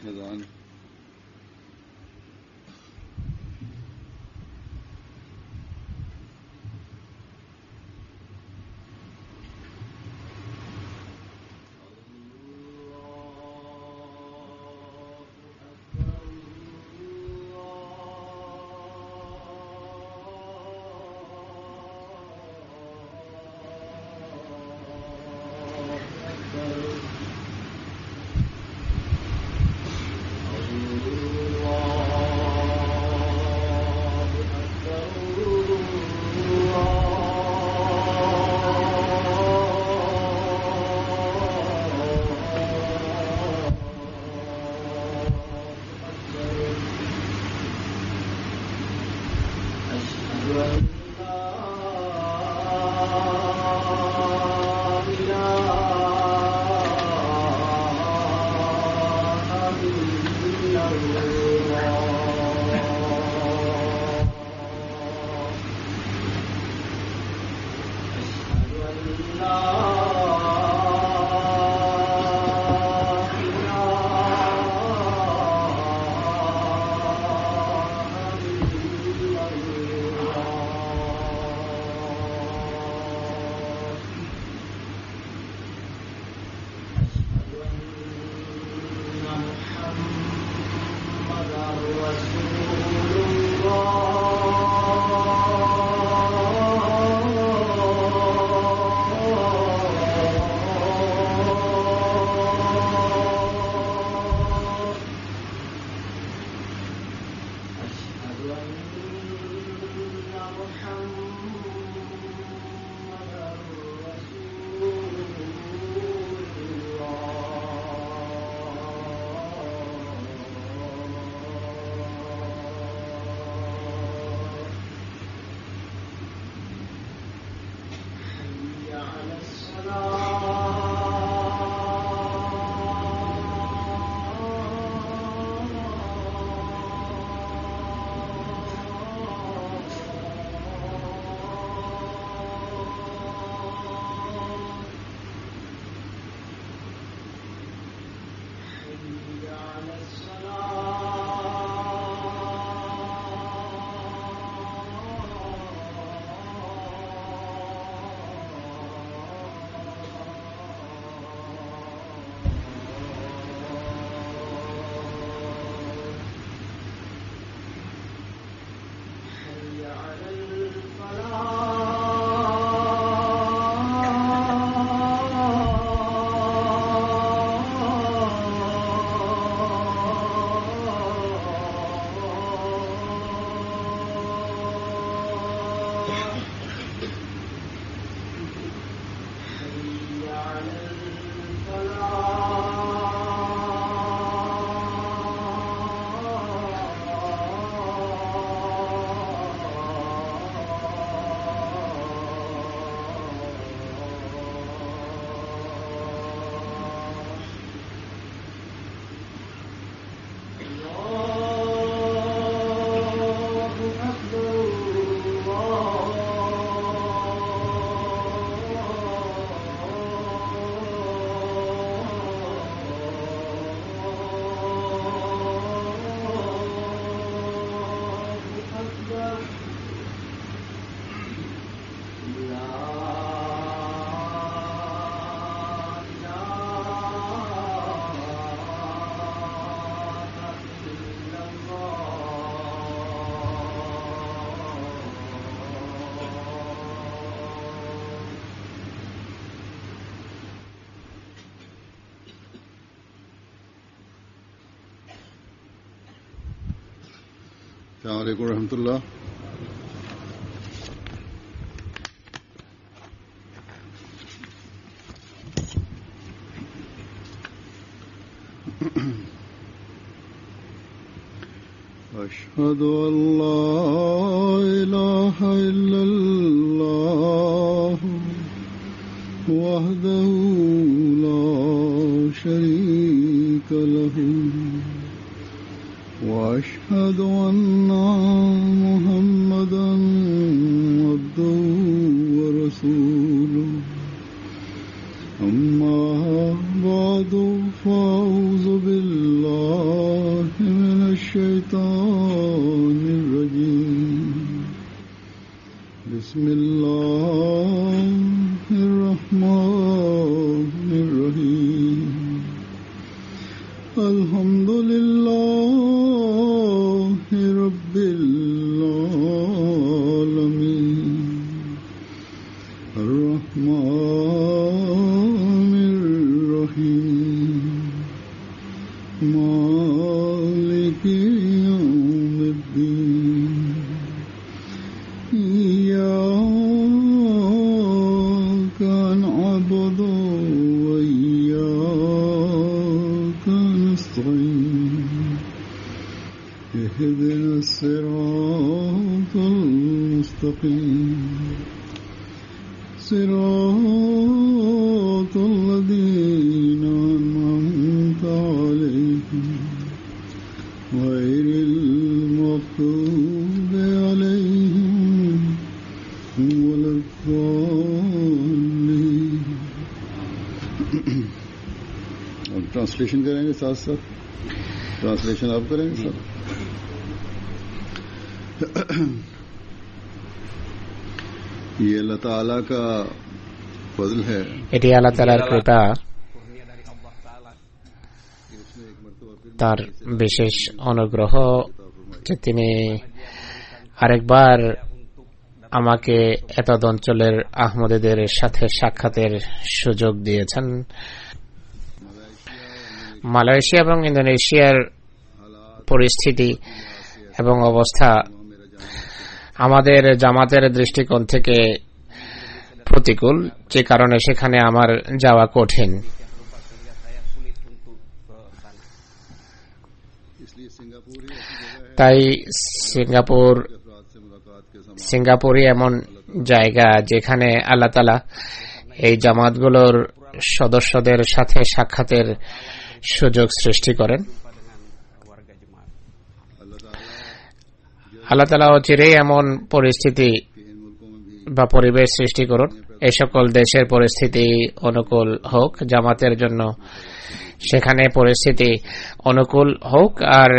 أذان. السلام عليكم ورحمة الله. أشهد أن لا إله إلا الله وحده لا شريك له وأشهد أن محمدا عبده ورسوله أما بعد فأعوذ بالله الله الرحمن الرحيم الحمد لله رب العالمين الرحمن الرحيم مالك يوم الدين إياك نعبد وإياك نستعين اهدنا الصراط المستقيم صراط الذين أنعمت عليهم غير المغضوب عليهم ولا الضالين. और ट्रांसलेशन करेंगे साथ साथ ट्रांसलेशन आप करेंगे सर. ये अल्लाह ताला का फजल है. এটি আল্লাহ তাআলার কৃপা, তার বিশেষ অনুগ্রহ যে তিনি আরেকবার আমাকে এতদ অঞ্চলের আহমদীদের সাথে সাক্ষাতের সুযোগ দিয়েছেন। মালয়েশিয়া এবং ইন্দোনেশিয়ার পরিস্থিতি এবং অবস্থা আমাদের জামাতের দৃষ্টিকোণ থেকে প্রতিকূল, যে কারণে সেখানে আমার যাওয়া কঠিন। তাই সিঙ্গাপুরই এমন জায়গা যেখানে আল্লাহ তাআলা এই জামাতগুলোর সদস্যদের সাথে সাক্ষাতের সুযোগ সৃষ্টি করেন। আল্লাহ তাআলা অচিরেই এমন পরিস্থিতি বা পরিবেশ সৃষ্টি করুন এই সকল দেশের পরিস্থিতি অনুকূল হোক জামাতের জন্য, সেখানে পরিস্থিতি অনুকূল হোক, আর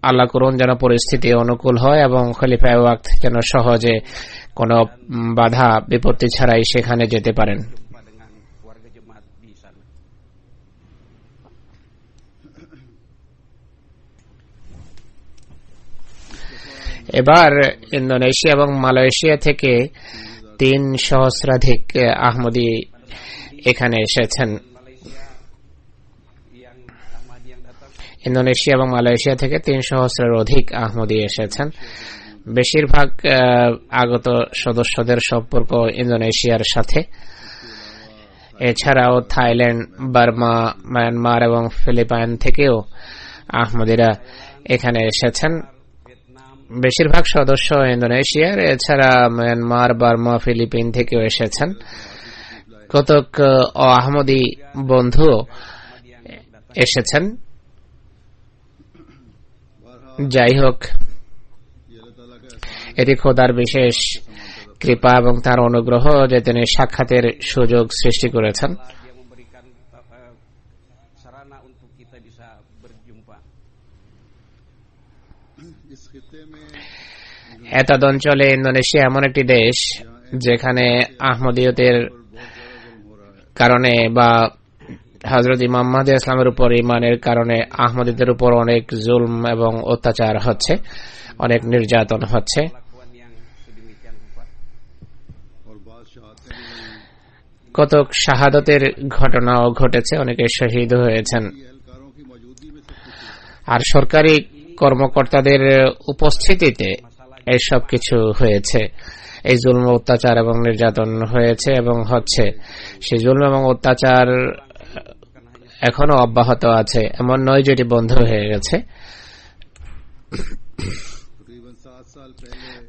আল্লাহ করুন যেন পরিস্থিতি অনুকূল হয় এবং খলিফায়ে ওয়াক্ত যেন সহজে কোনো বাধা বিপত্তি ছাড়াই সেখানে যেতে পারেন। এবার ইন্দোনেশিয়া এবং মালয়েশিয়া থেকে 3 সহস্রাধিক আহমদী এখানে এসেছেন। ইন্দোনেশিয়া এবং মালয়েশিয়া থেকে 3 সহস্রের অধিক আহমদী এসেছেন। বেশিরভাগ আগত সদস্যদের সম্পর্ক ইন্দোনেশিয়ার সাথে। এছাড়াও থাইল্যান্ড, বার্মা, মায়ানমার এবং ফিলিপাইন থেকেও আহমদীরা এখানে এসেছেন। বেশিরভাগ সদস্য ইন্দোনেশিয়ার, এছাড়া মায়ানমার, বার্মা, ফিলিপিন থেকেও এসেছেন। কতক আহমদী বন্ধু এসেছেন। যাই হোক, এটি খোদার বিশেষ কৃপা এবং তার অনুগ্রহ যে তিনি সাক্ষাতের সুযোগ সৃষ্টি করেছেন। এতদ অঞ্চলে ইন্দোনেশিয়া এমন একটি দেশ যেখানে আহমদীয়তের কারণে বা হযরত ইমাম মাহদী ইসলামের উপর ঈমানের কারণে আহমদীদের উপর অনেক জুলম এবং অত্যাচার হচ্ছে, অনেক নির্যাতন হচ্ছে। কতক শাহাদতের ঘটনাও ঘটেছে, অনেকে শহীদ হয়েছেন। আর সরকারি কর্মকর্তাদের উপস্থিতিতে এসব কিছু হয়েছে। এই জুলম, অত্যাচার এবং নির্যাতন হয়েছে এবং হচ্ছে। সেই জুলম এবং অত্যাচার এখনো অব্যাহত আছে, এমন নয় যেটি বন্ধ হয়ে গেছে।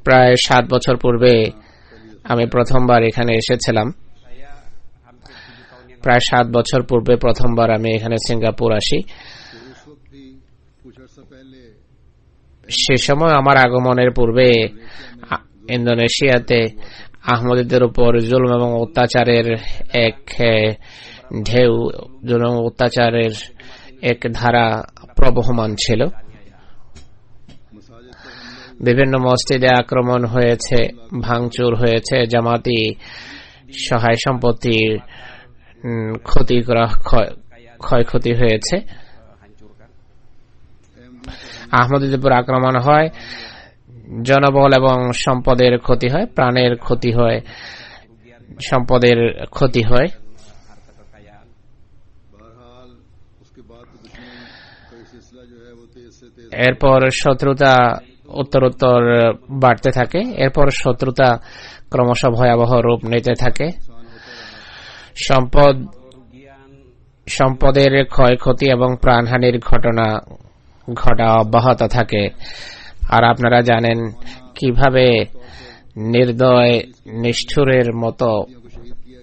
প্রায় 7 বছর পূর্বে আমি প্রথমবার এখানে এসেছিলাম। প্রায় 7 বছর পূর্বে প্রথমবার আমি এখানে সিঙ্গাপুর আসি। সে সময় আমার আগমনের পূর্বে ইন্দোনেশিয়াতে আহমদীদের উপর জুলম এবং অত্যাচারের এক ঢেউ, জুলম এবং অত্যাচারের এক ধারা প্রবহমান ছিল। বিভিন্ন মসজিদে আক্রমণ হয়েছে, ভাঙচুর হয়েছে, জামাতি সহায় সম্পত্তির ক্ষয়ক্ষতি হয়েছে। আহমদীদের উপর আক্রমণ হয়, জনবল এবং সম্পদের ক্ষতি হয়, প্রাণের ক্ষতি হয়, সম্পদের ক্ষতি হয়। এরপর শত্রুতা উত্তরোত্তর বাড়তে থাকে, এরপর শত্রুতা ক্রমশ ভয়াবহ রূপ নিতে থাকে, সম্পদের ক্ষয়ক্ষতি এবং প্রাণহানির ঘটনা ঘটা অব্যাহত থাকে। আর আপনারা জানেন কিভাবে নির্দয় নিষ্ঠুরের মতো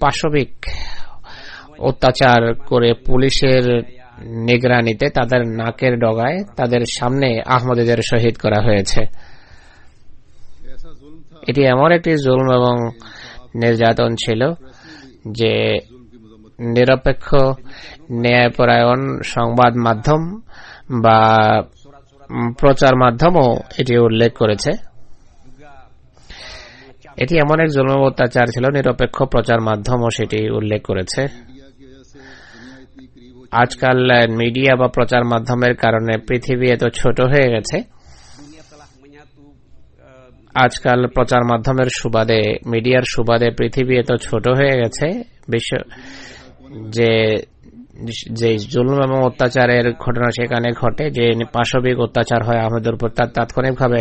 পাশবিক অত্যাচার করে পুলিশের নিগরানিতে তাদের নাকের ডগায় তাদের সামনে আহমদীদের শহীদ করা হয়েছে। এটি এমন একটি জুলম এবং নির্যাতন ছিল যে নিরপেক্ষ ন্যায়পরায়ণ সংবাদ মাধ্যম বা প্রচার মাধ্যমও এটি উল্লেখ করেছে। এটি এমন এক জুলম অত্যাচার ছিল, নিরপেক্ষ প্রচার মাধ্যমও সেটি উল্লেখ করেছে। আজকাল মিডিয়া বা প্রচার মাধ্যমের কারণে পৃথিবী এত ছোট হয়ে গেছে। আজকাল প্রচার মাধ্যমের সুবাদে, মিডিয়ার সুবাদে পৃথিবী এত ছোট হয়ে গেছে বিশ্ব যে জুলুম এবং অত্যাচারের ঘটনা সেখানে ঘটে, যে পাশবিক অত্যাচার হয় আমাদের উপর, তার তাৎক্ষণিকভাবে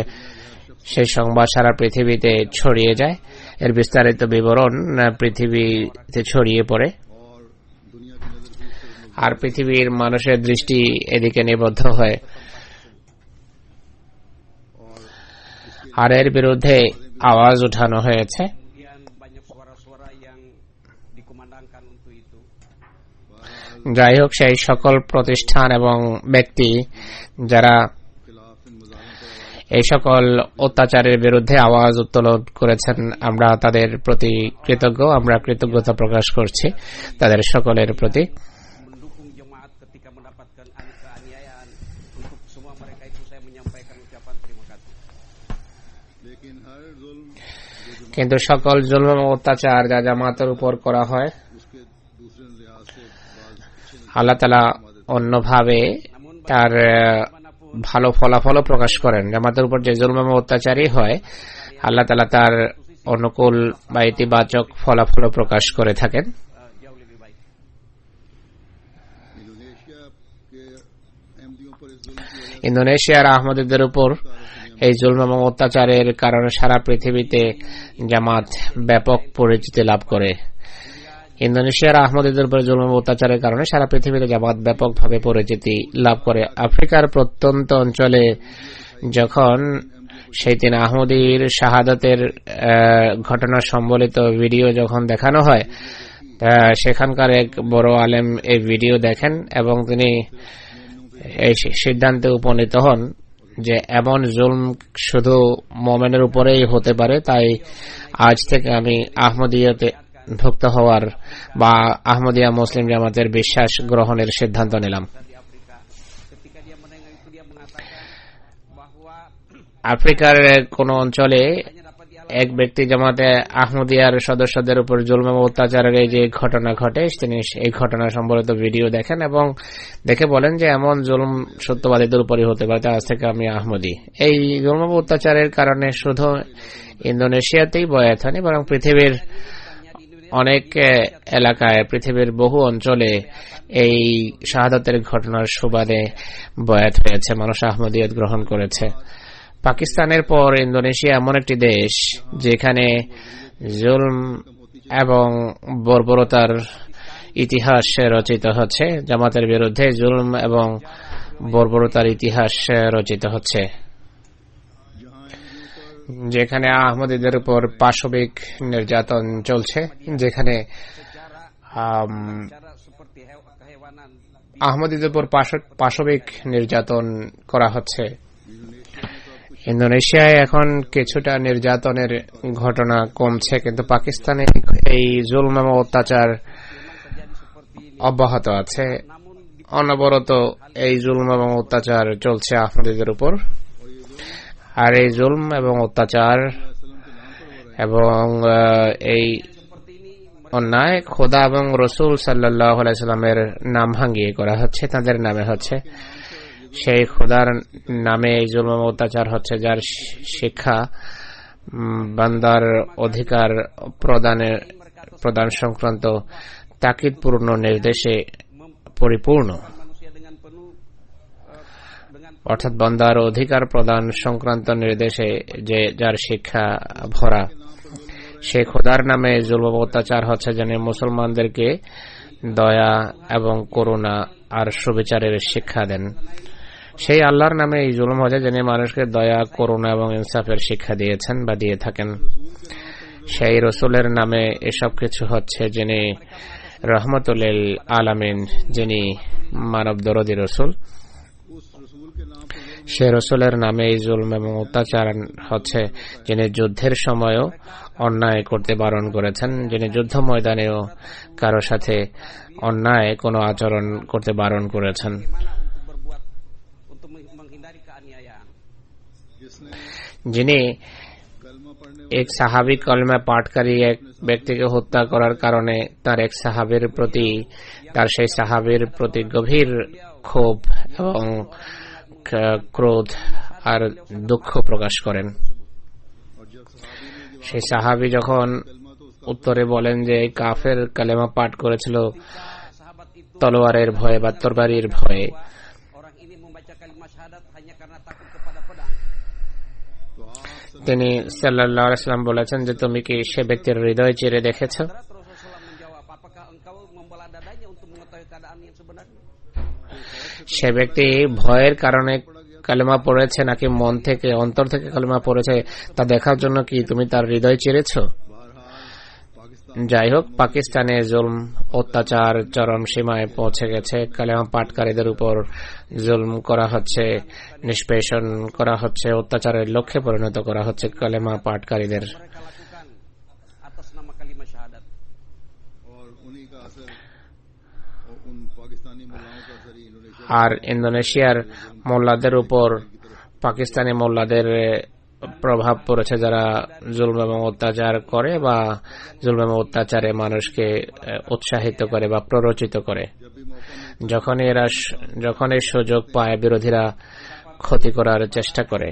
সেই সংবাদ সারা পৃথিবীতে ছড়িয়ে যায়, এর বিস্তারিত বিবরণ পৃথিবীতে ছড়িয়ে পড়ে, আর পৃথিবীর মানুষের দৃষ্টি এদিকে নিবদ্ধ হয়। আর এর বিরুদ্ধে আওয়াজ উঠানো হয়েছে। যাই হোক, সেই সকল প্রতিষ্ঠান এবং ব্যক্তি যারা এই সকল অত্যাচারের বিরুদ্ধে আওয়াজ উত্তোলন করেছেন, আমরা তাদের প্রতি কৃতজ্ঞ, আমরা কৃতজ্ঞতা প্রকাশ করছি তাদের সকলের প্রতি। কিন্তু সকল জুলম এবং অত্যাচার যা জামাতের উপর করা হয়, আল্লাহ তাআলা অন্যভাবে তার ভালো ফলাফলও প্রকাশ করেন। জামাতের উপর যে জুলম এবং অত্যাচারই হয়, আল্লাহ তাআলা তার অনুকূল বা ইতিবাচক ফলাফলও প্রকাশ করে থাকেন। ইন্দোনেশিয়ার আহমদীদের উপর এই জুলম এবং অত্যাচারের কারণে সারা পৃথিবীতে জামাত ব্যাপক পরিচিতি লাভ করে। ইন্দোনেশিয়ার আহমদীদের উপর জুলম এবং অত্যাচারের কারণে সারা পৃথিবীতে জামাত ব্যাপকভাবে পরিচিতি লাভ করে। আফ্রিকার প্রত্যন্ত অঞ্চলে যখন সেই দিন আহমদীর শাহাদাতের ঘটনা সম্বলিত ভিডিও যখন দেখানো হয়, সেখানকার এক বড় আলেম এই ভিডিও দেখেন এবং তিনি এই সিদ্ধান্তে উপনীত হন যে এমন জুলম শুধু মোমেনের উপরেই হতে পারে, তাই আজ থেকে আমি আহমদিয়াতে ভুক্ত হওয়ার বা আহমদিয়া মুসলিম জামাতের বিশ্বাস গ্রহণের সিদ্ধান্ত নিলাম। আফ্রিকার কোন অঞ্চলে এক ব্যক্তি জামাতে আহমদিয়ার সদস্যদের উপর জুলম এবং অত্যাচারের এই যে ঘটনা ঘটে, তিনি এই ঘটনা সম্বলিত ভিডিও দেখেন এবং দেখে বলেন যে এমন জুলম সত্যবাদীদের উপরই হতে পারে, আজ থেকে আমি আহমদি। এই জুলম এবং অত্যাচারের কারণে শুধু ইন্দোনেশিয়াতেই বয়াত হয়নি, বরং পৃথিবীর অনেক এলাকায়, পৃথিবীর বহু অঞ্চলে এই শাহাদাতের ঘটনার সুবাদে বয়াত হয়েছে, মানুষ আহমদিয়ত গ্রহণ করেছে। পাকিস্তানের পর ইন্দোনেশিয়া এমন একটি দেশ যেখানে জুলম এবং বর্বরতার ইতিহাস রচিত হচ্ছে, জামাতের বিরুদ্ধে জুলম এবং বর্বরতার ইতিহাস রচিত হচ্ছে, যেখানে আহমদীদের উপর পাশবিক নির্যাতন চলছে, যেখানে আহমদীদের উপর পাশবিক নির্যাতন করা হচ্ছে। ইন্দোনেশিয়ায় এখন কিছুটা নির্যাতনের ঘটনা কমছে, কিন্তু পাকিস্তানে এই জুলম এবং অত্যাচার অব্যাহত আছে। অনবরত এই জুলম এবং অত্যাচার চলছে আহমদীদের উপর। আর এই জুলম এবং অত্যাচার এবং এই অন্যায় খোদা এবং রসুল সাল্লাল্লাহু আলাইহি সাল্লামের নাম ভাঙিয়ে করা হচ্ছে, তাদের নামে হচ্ছে। সেই খোদার নামে এই জুলম এবং অত্যাচার হচ্ছে, যার শিক্ষা বান্দার অধিকার প্রদান সংক্রান্ত তাকিদপূর্ণ নির্দেশে পরিপূর্ণ, অর্থাৎ বান্দার অধিকার প্রদান সংক্রান্ত নির্দেশে যে যার শিক্ষা ভরা, সেই খোদার নামে জুলম অত্যাচার হচ্ছে যিনি মুসলমানদেরকে দয়া এবং করুণা আর সুবিচারের শিক্ষা দেন। সেই আল্লাহর নামে এই জুলুম হচ্ছে যিনি মানুষকে দয়া, করুণা এবং ইনসাফের শিক্ষা দিয়েছেন বা দিয়ে থাকেন। সেই রসুলের নামে এসব কিছু হচ্ছে যিনি রহমতুল আলামিন, যিনি মানব দরদী রসুল। সে রসুলের নামে এই জুলম এবং অত্যাচার হচ্ছে যিনি যুদ্ধের সময়ও অন্যায় করতে বারণ করেছেন, যিনি যুদ্ধ ময়দানেও কারো সাথে অন্যায় কোনো আচরণ করতে বারণ করেছেন। যিনি এক সাহাবী কলমা পাঠকারী এক ব্যক্তিকে হত্যা করার কারণে তার এক সাহাবীর প্রতি, তার সেই সাহাবীর প্রতি গভীর ক্ষোভ এবং ক্রোধ আর দুঃখ প্রকাশ করেন। সেই সাহাবী যখন উত্তরে বলেন যে কাফের কালেমা পাঠ করেছিল তলোয়ারের ভয়ে বা তরবারির ভয়ে, তিনি সাল্লাল্লাহু আলাইহি ওয়াসাল্লাম বলেছেন যে তুমি কি সে ব্যক্তির হৃদয় চিরে দেখেছ? সে ব্যক্তি ভয়ের কারণে কালেমা পড়েছে নাকি মন থেকে, অন্তর থেকে কালেমা পড়েছে তা দেখার জন্য কি তুমি তার হৃদয় চিরেছ? যাই হোক, পাকিস্তানে জুলম অত্যাচার চরম সীমায় পৌঁছে গেছে। কালেমা পাঠকারীদের উপর জুলম করা হচ্ছে, নিষ্পেষণ করা হচ্ছে, অত্যাচারের লক্ষ্যে পরিণত করা হচ্ছে কালেমা পাঠকারীদের। আর ইন্দোনেশিয়ার মোল্লাদের উপর পাকিস্তানি মোল্লাদের প্রভাব পড়েছে, যারা জুলম এবং অত্যাচার করে বা জুলম এবং অত্যাচারে মানুষকে উৎসাহিত করে বা প্ররোচিত করে। যখন এই সুযোগ পায়, বিরোধীরা ক্ষতি করার চেষ্টা করে।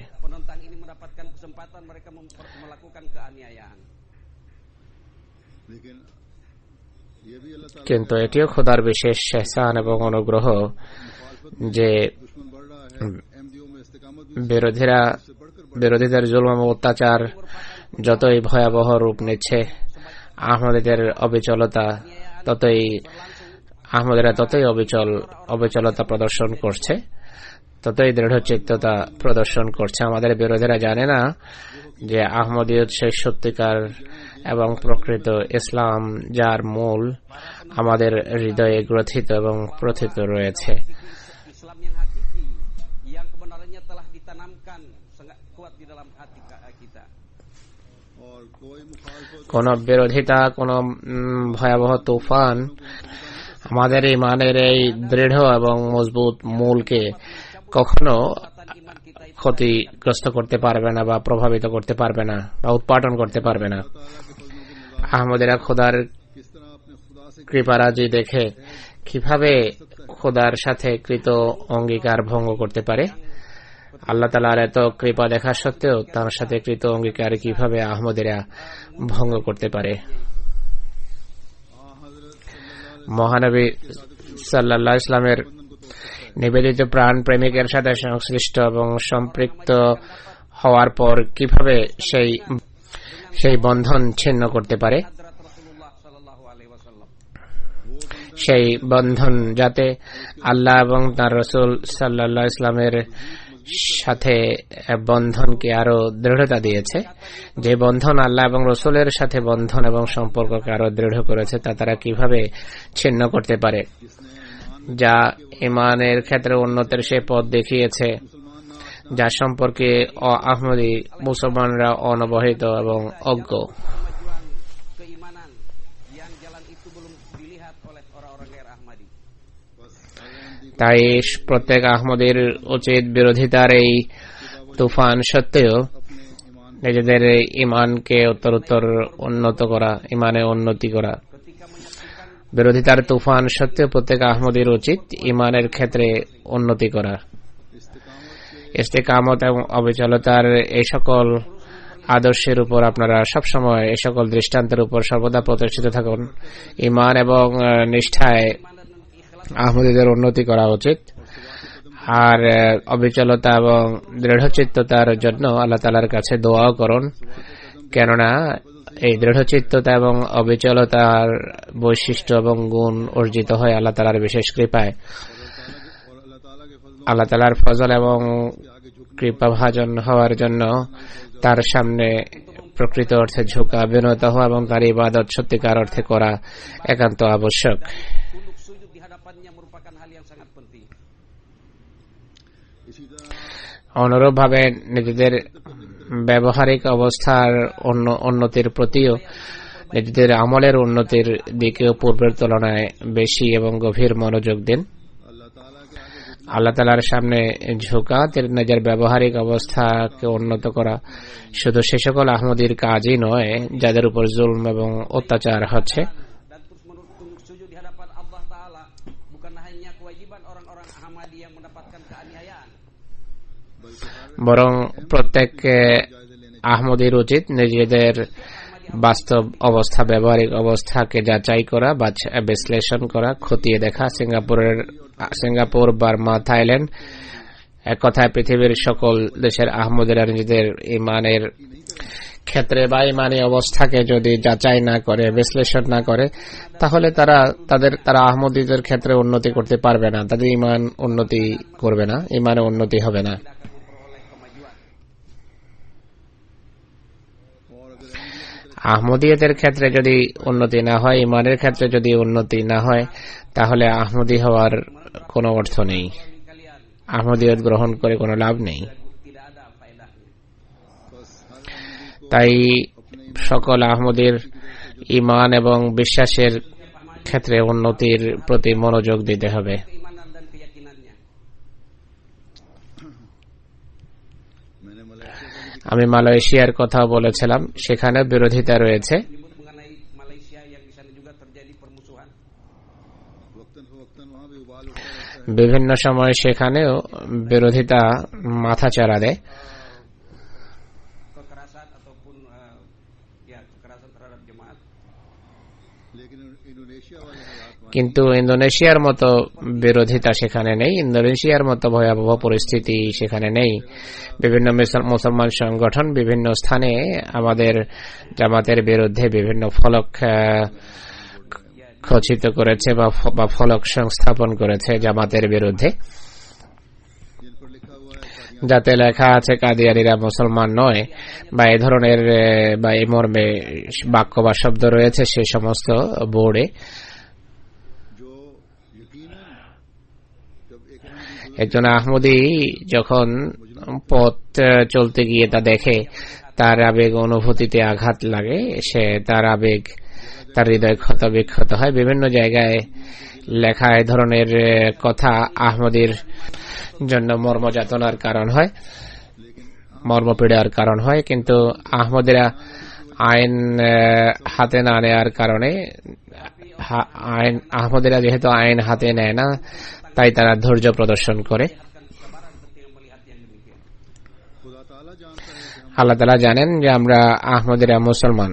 কিন্তু এটিও খোদার বিশেষ ইহসান এবং অনুগ্রহ যে বিরোধীদের জুলম এবং অত্যাচার যতই ভয়াবহ রূপ নিচ্ছে, আহমদীরা ততই অবিচলতা প্রদর্শন করছে, ততই দৃঢ়চিত্ততা প্রদর্শন করছে। আমাদের বিরোধীরা জানে না যে আহমদীয়ত সেই সত্যিকার এবং প্রকৃত ইসলাম, যার মূল আমাদের হৃদয়ে গ্রথিত এবং প্রথিত রয়েছে। কোন বিরোধিতা, কোন ভয়াবহ তুফান আমাদের ইমানের এই দৃঢ় এবং মজবুত মূলকে কখনো ক্ষতিগ্রস্ত করতে পারবে না বা প্রভাবিত করতে পারবে না বা উৎপাদন করতে পারবে না। আহমদীরা খোদার কৃপারাজি দেখে কিভাবে খোদার সাথে কৃত অঙ্গীকার ভঙ্গ করতে পারে। আল্লাহ তাআলার এত কৃপা দেখা সত্ত্বেও তার সাথে কৃত অঙ্গীকার কিভাবে আহমদীরা ভঙ্গ করতে পারে। মহানবী সাল্লাল্লাহু আলাইহি ওয়াসাল্লামের নিবেদিত প্রাণ প্রেমিকের সাথে সংশ্লিষ্ট এবং সম্পৃক্ত হওয়ার পর কিভাবে সেই বন্ধন ছিন্ন করতে পারে। সেই বন্ধন যাতে আল্লাহ এবং তার রাসূল সাল্লাল্লাহু আলাইহি ওয়াসাল্লামের সাথে বন্ধনকে আরো দৃঢ়তা দিয়েছে, যে বন্ধন আল্লাহ এবং রসুলের সাথে বন্ধন এবং সম্পর্ককে আরো দৃঢ় করেছে, তা তারা কিভাবে ছিন্ন করতে পারে, যা ইমানের ক্ষেত্রে উন্নতির সে পথ দেখিয়েছে, যা সম্পর্কে আহমদী মুসলমানরা অনবহিত এবং অজ্ঞ। তাই প্রত্যেক আহমদীর উচিত বিরোধিতার এই তুফান সত্ত্বেও নিজেদের ইমানকে উত্তরোত্তর উন্নত করা, ইমানে উন্নতি করা। বিরোধিতার তুফান সত্ত্বেও প্রত্যেক আহমদীর উচিত ইমানের ক্ষেত্রে উন্নতি করা। ইস্তেকামত এবং অবিচলতার এই সকল আদর্শের উপর আপনারা সবসময় এই সকল দৃষ্টান্তের উপর সর্বদা প্রতিষ্ঠিত থাকুন। ইমান এবং নিষ্ঠায় আহমদীদের উন্নতি করা উচিত। আর অবিচলতা এবং দৃঢ়চিত্ততার জন্য আল্লাহ তাআলার কাছে দোয়াও করুন, কেননা এই দৃঢ়চিত্ততা এবং অবিচলতার বৈশিষ্ট্য এবং গুণ অর্জিত হয় আল্লাহ তাআলার বিশেষ কৃপায়। আল্লাহ তাআলার ফজল এবং কৃপাভাজন হওয়ার জন্য তার সামনে প্রকৃত অর্থে ঝুঁকা, বিনত হওয়া এবং তার ইবাদত সত্যিকার অর্থে করা একান্ত আবশ্যক। অনুরূপভাবে নিজেদের ব্যবহারিক অবস্থার উন্নতির প্রতিও, নিজেদের আমলের উন্নতির দিকেও পূর্বের তুলনায় বেশি এবং গভীর মনোযোগ দিন। আল্লাহ তাআলার সামনে ঝুঁকা, নিজের ব্যবহারিক অবস্থাকে উন্নত করা শুধু সে সকল আহমদীর কাজই নয় যাদের উপর জুলম এবং অত্যাচার হচ্ছে, বরং প্রত্যেক আহমদীর উচিত নিজেদের বাস্তব অবস্থা, ব্যবহারিক অবস্থাকে যাচাই করা, বিশ্লেষণ করা, খতিয়ে দেখা। সিঙ্গাপুর, বার্মা, থাইল্যান্ড, এক কথায় পৃথিবীর সকল দেশের আহমদীরা নিজেদের ইমানের ক্ষেত্রে বা ইমানি অবস্থাকে যদি যাচাই না করে, বিশ্লেষণ না করে, তাহলে তারা আহমদীদের ক্ষেত্রে উন্নতি করতে পারবে না, তাদের ইমান উন্নতি করবে না, ইমানে উন্নতি হবে না। আহমদীয়তের ক্ষেত্রে যদি উন্নতি না হয়, ইমানের ক্ষেত্রে যদি উন্নতি না হয়, তাহলে আহমদী হওয়ার কোনো অর্থ নেই, আহমদীয়ত গ্রহণ করে কোনো লাভ নেই। তাই সকল আহমদীর ইমান এবং বিশ্বাসের ক্ষেত্রে উন্নতির প্রতি মনোযোগ দিতে হবে। আমি মালয়েশিয়ার কথা বলেছিলাম, সেখানে বিরোধিতা রয়েছে। বিভিন্ন সময় সেখানেও বিরোধিতা মাথাচাড়া দেয়। কিন্তু ইন্দোনেশিয়ার মতো বিরোধিতা সেখানে নেই, ইন্দোনেশিয়ার মতো ভয়াবহ পরিস্থিতি সেখানে নেই। বিভিন্ন মুসলমান সংগঠন বিভিন্ন স্থানে আমাদের জামাতের বিরুদ্ধে বিভিন্ন ফলক খচিত করেছে বা ফলক সংস্থাপন করেছে জামাতের বিরুদ্ধে, যাতে লেখা আছে কাদিয়ানীরা মুসলমান নয়, বা এই ধরনের বা এই মর্মে বাক্য বা শব্দ রয়েছে সে সমস্ত বোর্ডে। একজন আহমদী যখন পথ চলতে গিয়ে তা দেখে, তার আবেগ অনুভূতিতে আঘাত লাগে, তার আবেগ, তার হৃদয় ক্ষত বিক্ষত হয়। বিভিন্ন জায়গায় লেখা এই ধরনের কথা আহমদীর জন্য মর্মযাতনার কারণ হয়, মর্মপীড়ার কারণ হয়। কিন্তু আহমদীরা আইন হাতে না নেওয়ার কারণে, আহমদীরা যেহেতু আইন হাতে নেয় না, তাই তারা ধৈর্য প্রদর্শন করে। আল্লাহ তাআলা জানেন যে আমরা আহমদীরা মুসলমান,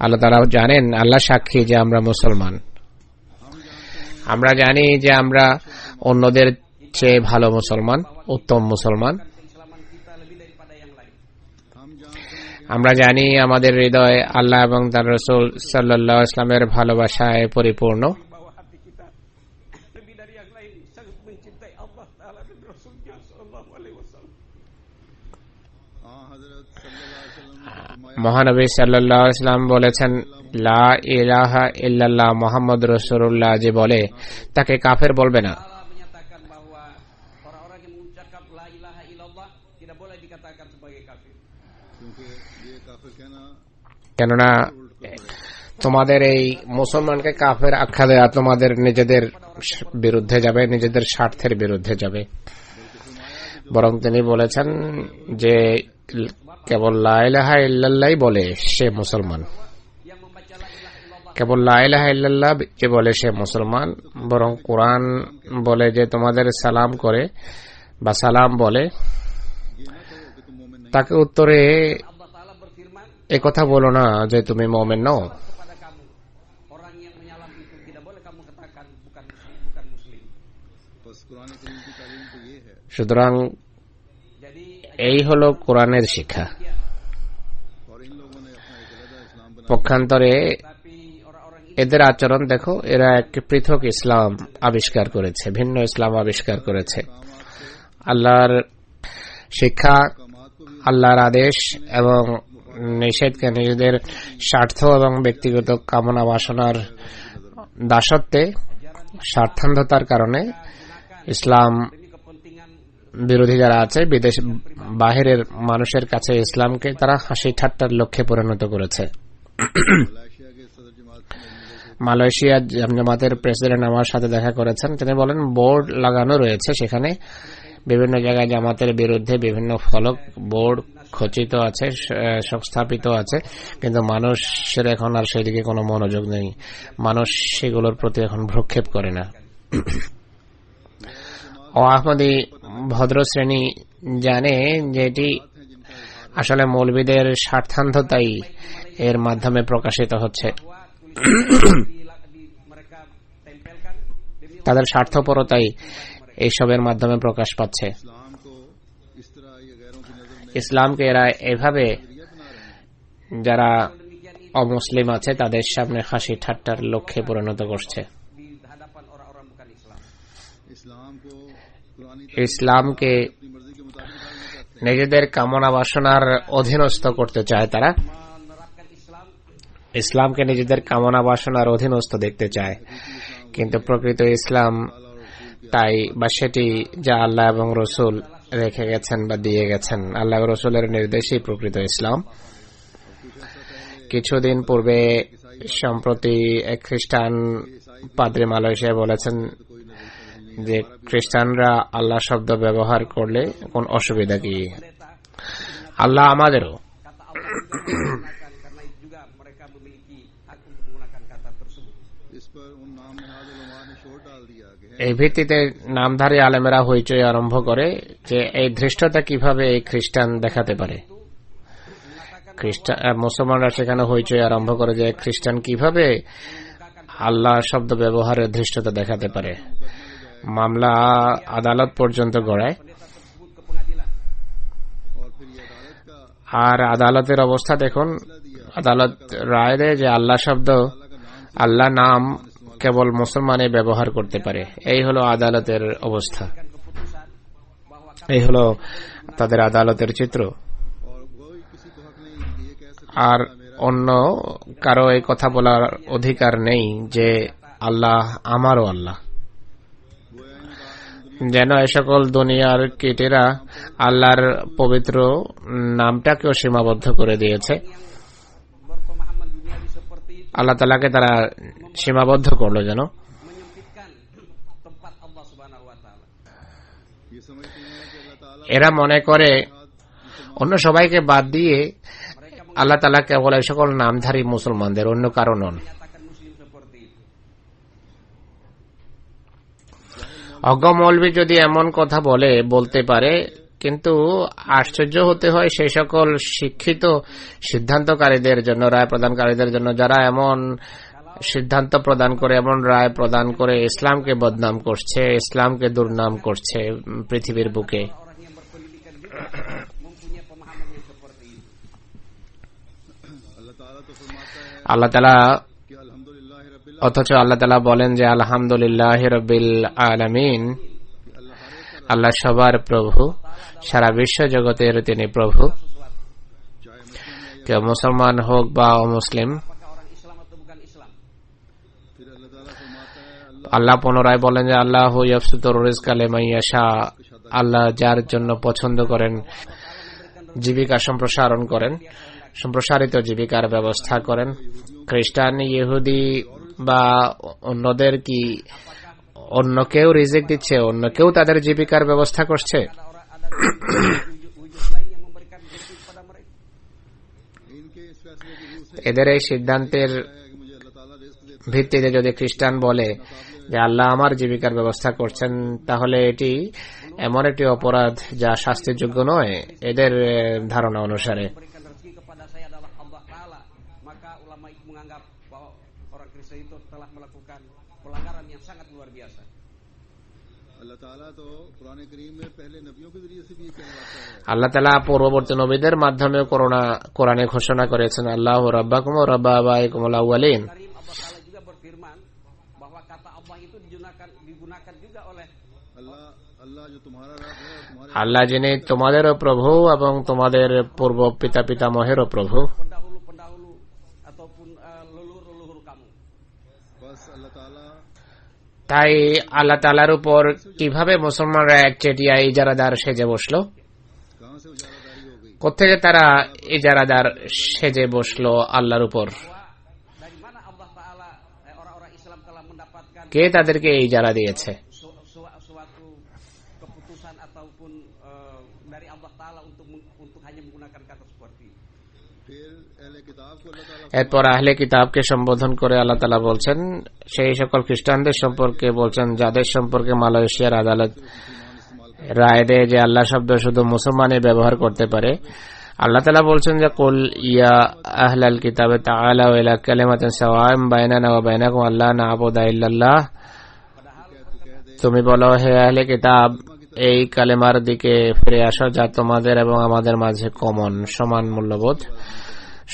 আল্লাহ তাআলা জানেন, আল্লাহ সাক্ষী যে আমরা মুসলমান। আমরা জানি যে আমরা অন্যদের চেয়ে ভালো মুসলমান, উত্তম মুসলমান। আমরা জানি আমাদের হৃদয় আল্লাহ এবং তার রাসূল সাল্লাল্লাহু আলাইহি ওয়াসাল্লামের ভালোবাসায় পরিপূর্ণ। মহানবী সাল্লাল্লাহু আলাইহি ওয়াসাল্লাম বলেছেন, লা ইলাহা ইল্লাল্লাহ মুহাম্মদ রাসূলুল্লাহ যে বলে তাকে কাফের বলবে না। কেননা তোমাদের এই মুসলমানকে কাফের আখ্যা দেয়া তোমাদের নিজেদের বিরুদ্ধে যাবে, নিজেদের স্বার্থের বিরুদ্ধে যাবে। বরং তিনি বলেছেন যে কেবল লা ইলাহা ইল্লাল্লাহ বলে সে মুসলমান, কেবল লা ইলাহা ইল্লাল্লাহ যে বলে সে মুসলমান। বরং কোরআন বলে যে তোমাদের সালাম করে বা সালাম বলে, তাকে উত্তরে একথা বলো না যে তুমি মুমিন নও। সুতরাং এই হলো কোরআনের শিক্ষা। পক্ষান্তরে এদের আচরণ দেখো, এরা একটি পৃথক ইসলাম আবিষ্কার করেছে, ভিন্ন ইসলাম আবিষ্কার করেছে। আল্লাহর শিক্ষা, আল্লাহর আদেশ এবং নিষেধকে নিজেদের স্বার্থ এবং ব্যক্তিগত কামনা বাসনার দাসত্বে, স্বার্থান্ধতার কারণে ইসলাম বিরোধী যারা আছে, বিদেশ বাহিরের মানুষের কাছে ইসলামকে তারা হাসি ঠাট্টার লক্ষ্যে পরিণত করেছে। মালয়েশিয়া জামাতের প্রেসিডেন্ট আমার সাথে দেখা করেছেন, তিনি বলেন বোর্ড লাগানো রয়েছে সেখানে, বিভিন্ন জায়গায় জামাতের বিরুদ্ধে বিভিন্ন ফলক বোর্ড খচিত আছে, সংস্থাপিত আছে, কিন্তু মানুষের এখন আর সেদিকে কোনো মনোযোগ নেই, মানুষ সেগুলোর প্রতি এখন ভ্রুক্ষেপ করে না। ও আহমদী ভদ্র শ্রেণী জানে যে এটি আসলে মৌলবীদের স্বার্থান্ধতাই এর মাধ্যমে প্রকাশিত হচ্ছে, তাদের স্বার্থপরতাই এইসবের মাধ্যমে প্রকাশ পাচ্ছে। ইসলামকে এরা এভাবে যারা অমুসলিম আছে তাদের সামনে হাসি ঠাট্টার লক্ষ্যে পরিণত করছে। ইসলামকে নিজেদের কামনা বাসনার অধীনস্থ করতে চায় তারা, ইসলামকে নিজেদের কামনা বাসনার অধীনস্থ দেখতে চায়, কিন্তু প্রকৃত ইসলাম তাই বা সেটি যা আল্লাহ এবং রসুল রেখে গেছেন বা দিয়ে গেছেন, আল্লাহ রসুলের নির্দেশই প্রকৃত ইসলাম। কিছুদিন পূর্বে সম্প্রতি এক খ্রিস্টান পাদ্রী মালয়েশিয়ায় বলেছেন যে খ্রিস্টানরা আল্লাহ শব্দ ব্যবহার করলে কোন অসুবিধা কি? আল্লাহ আমাদেরও। এই ভিত্তিতে নামধারী আলেমেরা হইচই আরম্ভ করে যে এই ধৃষ্টতা কিভাবে এই খ্রিস্টান দেখাতে পারে। মুসলমানরা সেখানে হইচই আরম্ভ করে যে খ্রিস্টান কিভাবে আল্লাহ শব্দ ব্যবহারের ধৃষ্টতা দেখাতে পারে। মামলা আদালত পর্যন্ত গড়ায়, আর আদালতের অবস্থা দেখুন। আদালত রায় দেয় যে আল্লাহ শব্দ, আল্লাহ নাম কেবল মুসলমানে ব্যবহার করতে পারে। এই হলো আদালতের অবস্থা, এই হলো তাদের আদালতের চিত্র। আর অন্য কারো এই কথা বলার অধিকার নেই যে আল্লাহ আমারও আল্লাহ। যেন এ সকল দুনিয়ার কীটেরা আল্লাহর পবিত্র নামটাকেও সীমাবদ্ধ করে দিয়েছে। আল্লাহ তাআলাকে তারা সীমাবদ্ধ করলো যেন। এরা মনে করে অন্য সবাইকে বাদ দিয়ে আল্লাহ তাআলা কেবল এই সকল নামধারী মুসলমানদের, অন্য কারণ নন। অজ্ঞ মৌলবী যদি এমন কথা বলতে পারে, কিন্তু আশ্চর্য হতে হয় সেই সকল শিক্ষিত সিদ্ধান্তকারীদের জন্য, রায় প্রদানকারীদের জন্য, যারা এমন সিদ্ধান্ত প্রদান করে, এমন রায় প্রদান করে ইসলামকে বদনাম করছে, ইসলামকে দুর্নাম করছে পৃথিবীর বুকে। আল্লাহ তাআলা অথচ আল্লাহ তাআলা বলেন যে আলহামদুলিল্লাহ রাব্বিল আলামিন, আল্লাহ সবার প্রভু, সারা বিশ্ব জগতের তিনি প্রভু। কেউ মুসলমান হোক বা অমুসলিম। আল্লাহ পুনরায় বলেন যে আল্লাহু ইয়াবসুতুর রিজকা লিমান ইয়াশা, আল্লাহ যার জন্য পছন্দ করেন জীবিকা সম্প্রসারণ করেন, সম্প্রসারিত জীবিকার ব্যবস্থা করেন। খ্রিস্টান, ইহুদি বা অন্যদের কি অন্য কেউ রিজিক দিচ্ছে, অন্য কেউ তাদের জীবিকার ব্যবস্থা করছে? wujud lain yang memberikan bukti kepada mereka. इनके इस फैसले की रूह से এদের এই সিদ্ধান্তের है कि मुझे अल्लाह ताला रिस्क देता ভিত্তিতে যদি খ্রিস্টান বলে যে আল্লাহ আমার জীবিকার ব্যবস্থা করছেন, তাহলে এটি এমন একটি অপরাধ যা শাস্তির যোগ্য নয় এদের ধারণা অনুসারে। Memberikan rezeki kepada saya adalah Allah Ta'ala, maka ulama itu menganggap bahwa orang Kristen itu telah melakukan pelanggaran yang sangat luar biasa. अल्लाह ताला तो कुरान करीम में पहले नबियों के जरिए से भी कहलाता है। আল্লাহ তাআলা পূর্ববর্তী নবীদের মাধ্যমে কোরআনে ঘোষণা করেছেন, আল্লাহ রাব্বাকুম ওয়া রাব্বা আবাইকুমুল আউয়ালিন। Karim Allah Ta'ala juga berfirman bahwa kata Allah itu digunakan juga oleh अल्लाह जो तुम्हारा रब है और तुम्हारे আল্লাহ যিনি তোমাদেরও প্রভু এবং তোমাদের পূর্ব পিতা পিতামহেরও প্রভু। pendahulu-pendahulu ataupun leluhur-leluhur kamu. बस अल्लाह ताला তাই আল্লাহ তাআলার উপর কিভাবে মুসলমানরা একচেটিয়া ইজারাদার সেজে বসলো? कहाँ से उजारादारी हो गई? কোত্থেকে তারা ইজারাদার সেজে বসলো আল্লাহর উপর? Dari mana Allah Ta'ala orang-orang Islam telah mendapatkan কে তাদেরকে এই ইজারা দিয়েছে? suatu keputusan ataupun dari Allah Ta'ala untuk hanya menggunakan kata seperti itu. फिर अहले किताब को अल्लाह ताला এরপর আহলে কিতাবকে সম্বোধন করে আল্লাহ তাআলা বলছেন, সেই সকল খ্রিস্টানদের সম্পর্কে বলছেন যাদের সম্পর্কে মালয়েশিয়ার আদালত রায় দেয় যে আল্লাহ শব্দ শুধু মুসলমানই ব্যবহার করতে পারে। আল্লাহ তাআলা বলছেন যে কুল ইয়া আহলাল কিতাবে তাআলাউ ইলা কালিমাতিন সাওয়াইন বাইনানা ওয়া বাইনাকুম আল্লা না'বুদা ইল্লাল্লাহ। তুমি বলো, হে আহলে কিতাব, এই কালেমার দিকে ফিরে আসো যা তোমাদের এবং আমাদের মাঝে কমন, সমান মূল্যবোধ,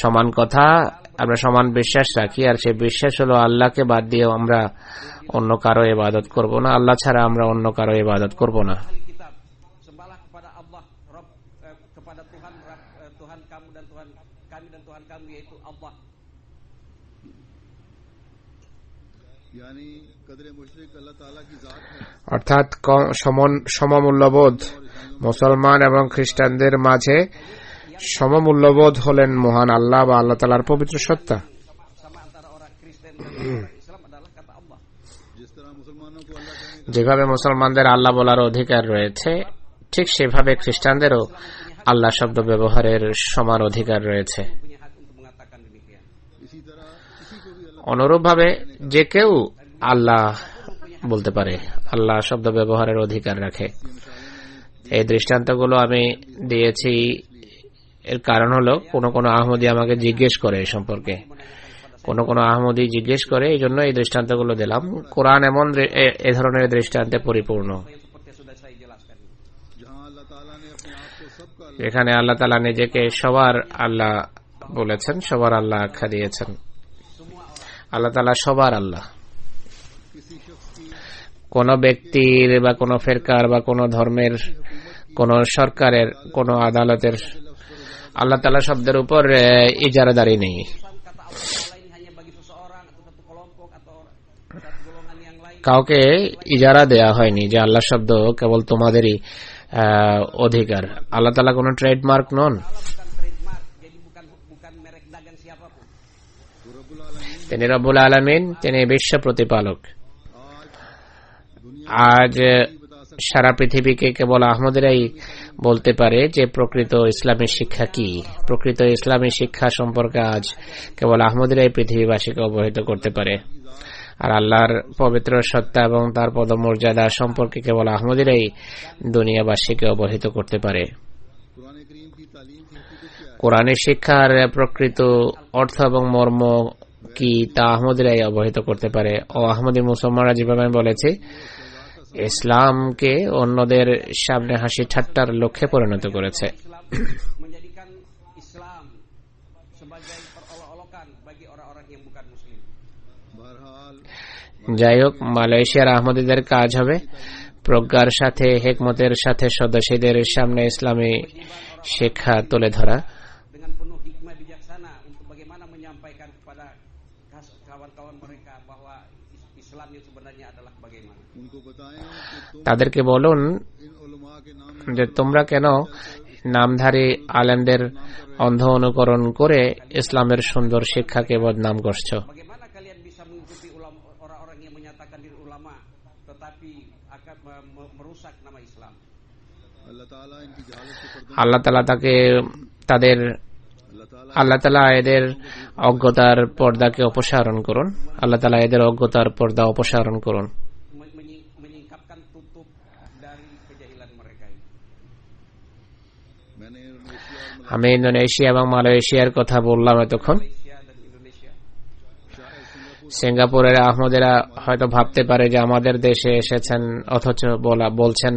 সমান কথা, আমরা সমান বিশ্বাস রাখি। আর সেই বিশ্বাস হলো আল্লাহকে বাদ দিয়ে আমরা অন্য কারো ইবাদত করব না, আল্লাহ ছাড়া আমরা অন্য কারো ইবাদত করব না। Ahli kitab, sembahlah kepada Allah, Rabb, kepada Tuhan, Tuhan kamu dan Tuhan kami dan Tuhan kamu, yaitu Allah. यानी कदर मुशरिक अल्लाह ताला की जात है। অর্থাৎ সমমূল্যবোধ মুসলমান এবং খ্রিস্টানদের মাঝে সমমূল্যবোধ হলেন মহান আল্লাহ বা আল্লাহ তাআলার পবিত্র সত্তা। Sama antara orang Kristen dan orang Islam adalah kata Allah. जिस तरह मुसलमानों को अल्लाह कहने যেভাবে মুসলমানদের আল্লাহ বলার অধিকার রয়েছে, ঠিক সেভাবে খ্রিস্টানদেরও আল্লাহ শব্দ ব্যবহারের সমান অধিকার রয়েছে। Punya hak untuk mengatakan demikian. इसी तरह किसी को भी अल्लाह অনুরূপভাবে যে কেউ আল্লাহ বলতে পারে, আল্লাহ শব্দ ব্যবহারের অধিকার রাখে। এই দৃষ্টান্তগুলো আমি দিয়েছি, এর কারণ হলো কোন কোন আহমদী আমাকে জিজ্ঞেস করে এ সম্পর্কে, কোন কোন আহমদী জিজ্ঞেস করে, এই জন্য এই দৃষ্টান্তগুলো দিলাম। কোরআন এমন এ ধরনের দৃষ্টান্তে পরিপূর্ণ, Seperti sudah saya jelaskan. जहाँ अल्लाह ताला ने अपने आप को सबका যেখানে আল্লাহ তাআলা নিজেকে সবার আল্লাহ বলেছেন, সবার আল্লাহ আখ্যা দিয়েছেন। আল্লাহ তাআলা সবার আল্লাহ। किसी शख्स की কোন ব্যক্তির বা কোন ফেরকার বা কোন ধর্মের, কোন সরকারের, কোন আদালতের আল্লাহ তাআলা শব্দের উপর ইজারাদারি নেই। Kata Allah ini hanya bagi seseorang atau satu kelompok atau satu golongan yang lain. কাউকে ইজারা দেয়া হয়নি যে আল্লাহ শব্দ কেবল তোমাদেরই অধিকার। আল্লাহ তাআলা কোন ট্রেডমার্ক নন, Allah bukan trademark, jadi bukan merek dagang siapapun. তিনি রব্বুল আলামিন, তিনি বিশ্ব প্রতিপালক। আজ সারা পৃথিবীকে কেবল আহমদেরাই বলতে পারে যে প্রকৃত ইসলামী শিক্ষা কি। প্রকৃত ইসলামী শিক্ষা সম্পর্কে আজ কেবল আহমদেরাই পৃথিবীবাসীকে অবহিত করতে পারে। আর আল্লাহর পবিত্র সত্তা এবং তার পদমর্যাদা সম্পর্কে কেবল আহমদেরাই দুনিয়াবাসীকে অবহিত করতে পারে। कुरान करीम की तालीम की हकीकत क्या है? কোরআনের শিক্ষার প্রকৃত অর্থ এবং মর্ম কি তা আহমদেরাই অবহিত করতে পারে। ও আহমদী মুসলমানরা, যেভাবে আমি বলেছি, ইসলামকে অন্যদের সামনে হাসি ঠাট্টার লক্ষ্যে পরিণত করেছে। Menjadikan Islam sebagai perolok-olokan bagi orang-orang yang bukan muslim. बहरहाल যাই হোক, মালয়েশিয়ার আহমদীদের কাজ হবে প্রজ্ঞার সাথে, হেকমতের সাথে সদস্যদের সামনে ইসলামী শিক্ষা তুলে ধরা, Dengan penuh hikmah bijaksana untuk bagaimana menyampaikan kepada kawan-kawan mereka bahwa Islam yang sebenarnya adalah bagaimana. उनको बताएं कि तुम তাদেরকে বলুন इन उलमा के नाम যে তোমরা কেন নামধারী আলেমদের অন্ধ অনুকরণ করে ইসলামের সুন্দর শিক্ষাকে বদনাম করছো। Bagaimana kalian bisa mengikuti orang-orang yang menyatakan diri ulama tetapi akan merusak nama Islam? अल्लाह ताला इनकी जहालत से पर्दा আল্লাহ তাআলা अल्लाह ताला এদের অজ্ঞতার পর্দাকে অপসারণ করুন। আল্লাহ তাআলা এদের অজ্ঞতার পর্দা অপসারণ করুন। menyingkapkan tutup dari kejahilan mereka ini. मैंने इंडोनेशिया और আমি ইন্দোনেশিয়া এবং মালয়েশিয়ার কথা বললাম এতক্ষণ। Malaysia dan Indonesia. সিঙ্গাপুরের আহমদেরা হয়তো ভাবতে পারে যে আমাদের দেশে এসেছেন অথচ বলছেন